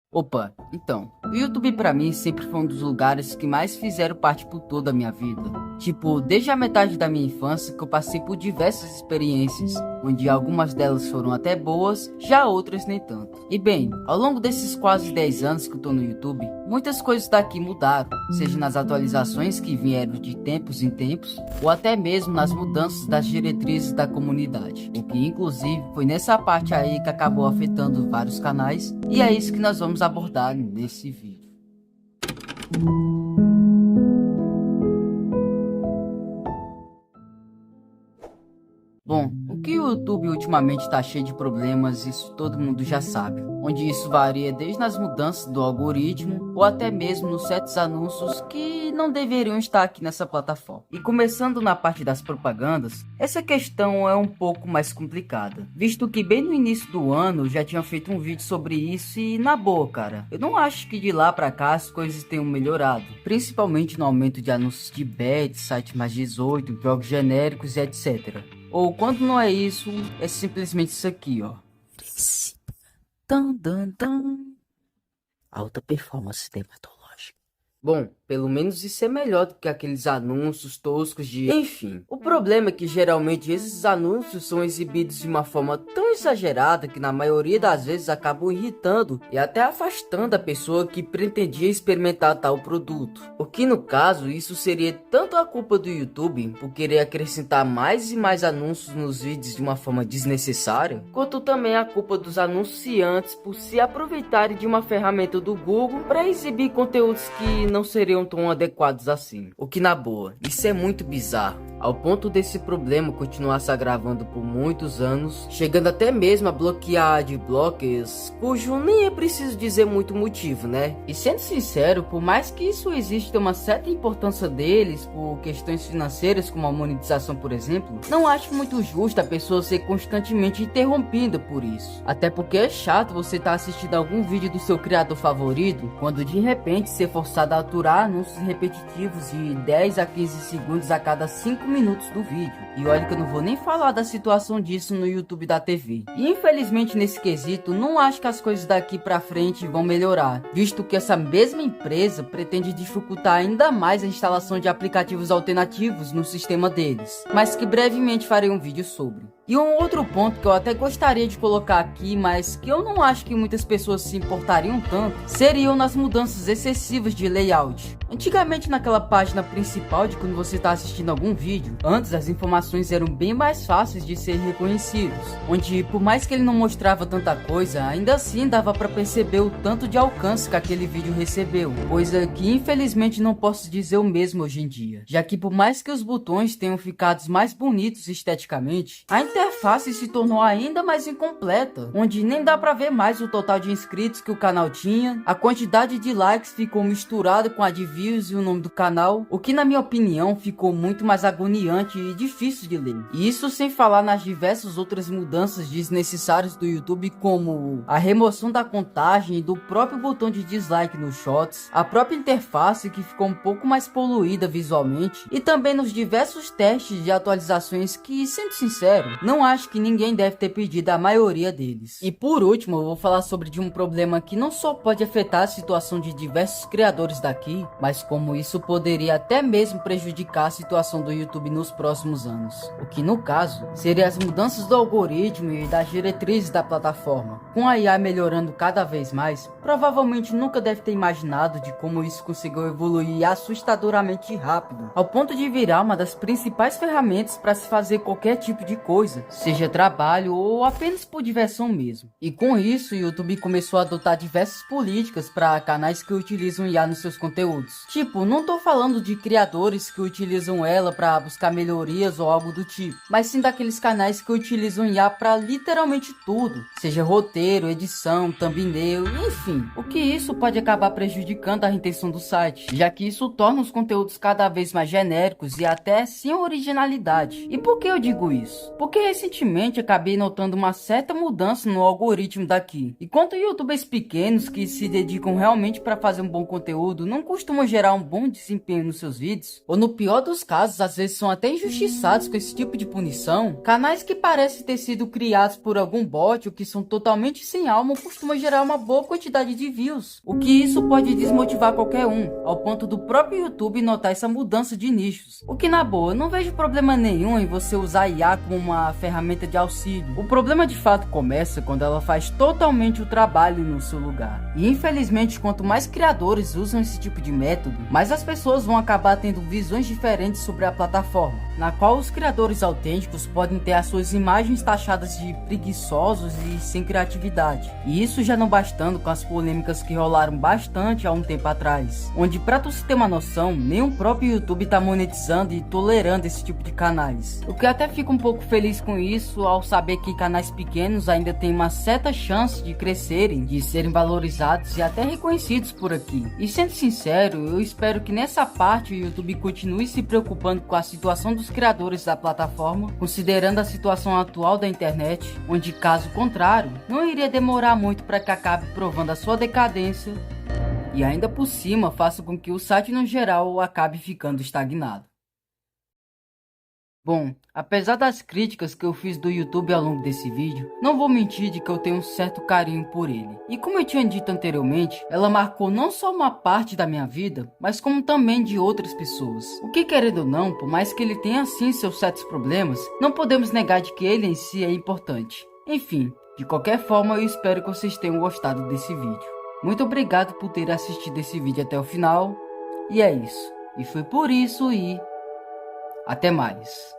Opa, então, o YouTube pra mim sempre foi um dos lugares que mais fizeram parte por toda a minha vida. Tipo, desde a metade da minha infância que eu passei por diversas experiências, onde algumas delas foram até boas, já outras nem tanto. E bem, ao longo desses quase 10 anos que eu tô no YouTube, muitas coisas daqui mudaram, seja nas atualizações que vieram de tempos em tempos, ou até mesmo nas mudanças das diretrizes da comunidade, o que inclusive foi nessa parte aí que acabou afetando vários canais, e é isso que nós vamos abordar nesse vídeo. Bom, o que o YouTube ultimamente está cheio de problemas, isso todo mundo já sabe. Onde isso varia desde as mudanças do algoritmo ou até mesmo nos certos anúncios que não deveriam estar aqui nessa plataforma. E começando na parte das propagandas, essa questão é um pouco mais complicada, visto que bem no início do ano eu já tinha feito um vídeo sobre isso e na boa, cara, eu não acho que de lá pra cá as coisas tenham melhorado, principalmente no aumento de anúncios de bets, sites mais 18, jogos genéricos e etc. Ou quando não é isso, é simplesmente isso aqui, ó. Tan, tan, tan. Alta performance dermatológica. Bom, pelo menos isso é melhor do que aqueles anúncios toscos de... Enfim, o problema é que geralmente esses anúncios são exibidos de uma forma tão exagerada que na maioria das vezes acabam irritando e até afastando a pessoa que pretendia experimentar tal produto. O que no caso, isso seria tanto a culpa do YouTube por querer acrescentar mais e mais anúncios nos vídeos de uma forma desnecessária, quanto também a culpa dos anunciantes por se aproveitarem de uma ferramenta do Google para exibir conteúdos que não seriam tão adequados assim. O que na boa, isso é muito bizarro, ao ponto desse problema continuar se agravando por muitos anos, chegando até mesmo a bloquear adblockers, cujo nem é preciso dizer muito motivo, né? E sendo sincero, por mais que isso exista uma certa importância deles por questões financeiras como a monetização, por exemplo, não acho muito justo a pessoa ser constantemente interrompida por isso. Até porque é chato você estar assistindo algum vídeo do seu criador favorito, quando de repente ser forçado a aturar anúncios repetitivos de 10 a 15 segundos a cada 5 minutos do vídeo. E olha que eu não vou nem falar da situação disso no YouTube da TV. E infelizmente nesse quesito, não acho que as coisas daqui pra frente vão melhorar, visto que essa mesma empresa pretende dificultar ainda mais a instalação de aplicativos alternativos no sistema deles, mas que brevemente farei um vídeo sobre. E um outro ponto que eu até gostaria de colocar aqui, mas que eu não acho que muitas pessoas se importariam tanto, seriam nas mudanças excessivas de layout. Antigamente naquela página principal de quando você está assistindo algum vídeo, antes as informações eram bem mais fáceis de ser reconhecidos, onde por mais que ele não mostrava tanta coisa, ainda assim dava para perceber o tanto de alcance que aquele vídeo recebeu, coisa que infelizmente não posso dizer o mesmo hoje em dia, já que por mais que os botões tenham ficado mais bonitos esteticamente, a interface se tornou ainda mais incompleta, onde nem dá pra ver mais o total de inscritos que o canal tinha, a quantidade de likes ficou misturada com a de views e o nome do canal, o que na minha opinião ficou muito mais agoniante e difícil de ler. E isso sem falar nas diversas outras mudanças desnecessárias do YouTube, como a remoção da contagem e do próprio botão de dislike nos shots, a própria interface que ficou um pouco mais poluída visualmente, e também nos diversos testes de atualizações que, sendo sincero, não acho que ninguém deve ter pedido a maioria deles. E por último, eu vou falar sobre um problema que não só pode afetar a situação de diversos criadores daqui, mas como isso poderia até mesmo prejudicar a situação do YouTube nos próximos anos. O que no caso, seria as mudanças do algoritmo e das diretrizes da plataforma. Com a IA melhorando cada vez mais, provavelmente nunca deve ter imaginado de como isso conseguiu evoluir assustadoramente rápido, ao ponto de virar uma das principais ferramentas para se fazer qualquer tipo de coisa, seja trabalho ou apenas por diversão mesmo. E com isso, o YouTube começou a adotar diversas políticas para canais que utilizam IA nos seus conteúdos. Tipo, não tô falando de criadores que utilizam ela para buscar melhorias ou algo do tipo, mas sim daqueles canais que utilizam IA para literalmente tudo, seja roteiro, edição, thumbnail, enfim. O que isso pode acabar prejudicando a intenção do site, já que isso torna os conteúdos cada vez mais genéricos e até sem originalidade. E por que eu digo isso? Porque recentemente acabei notando uma certa mudança no algoritmo daqui. Enquanto youtubers pequenos que se dedicam realmente para fazer um bom conteúdo não costumam gerar um bom desempenho nos seus vídeos, ou no pior dos casos, às vezes são até injustiçados com esse tipo de punição, canais que parecem ter sido criados por algum bot ou que são totalmente sem alma costumam gerar uma boa quantidade de views, o que isso pode desmotivar qualquer um, ao ponto do próprio YouTube notar essa mudança de nichos. O que na boa, não vejo problema nenhum em você usar IA como uma ferramenta de auxílio. O problema de fato começa quando ela faz totalmente o trabalho no seu lugar. E infelizmente, quanto mais criadores usam esse tipo de método, mais as pessoas vão acabar tendo visões diferentes sobre a plataforma, na qual os criadores autênticos podem ter as suas imagens taxadas de preguiçosos e sem criatividade. E isso já não bastando com as polêmicas que rolaram bastante há um tempo atrás, onde, pra tu se ter uma noção, nem o próprio YouTube tá monetizando e tolerando esse tipo de canais. O que até fico um pouco feliz com isso ao saber que canais pequenos ainda têm uma certa chance de crescerem, de serem valorizados e até reconhecidos por aqui. E sendo sincero, eu espero que nessa parte o YouTube continue se preocupando com a situação dos criadores da plataforma, considerando a situação atual da internet, onde caso contrário, não iria demorar muito para que acabe provando a sua decadência e ainda por cima faça com que o site no geral acabe ficando estagnado. Bom, apesar das críticas que eu fiz do YouTube ao longo desse vídeo, não vou mentir de que eu tenho um certo carinho por ele. E como eu tinha dito anteriormente, ela marcou não só uma parte da minha vida, mas como também de outras pessoas. O que, querendo ou não, por mais que ele tenha sim seus certos problemas, não podemos negar de que ele em si é importante. Enfim, de qualquer forma eu espero que vocês tenham gostado desse vídeo. Muito obrigado por ter assistido esse vídeo até o final. E é isso. E foi por isso e até mais.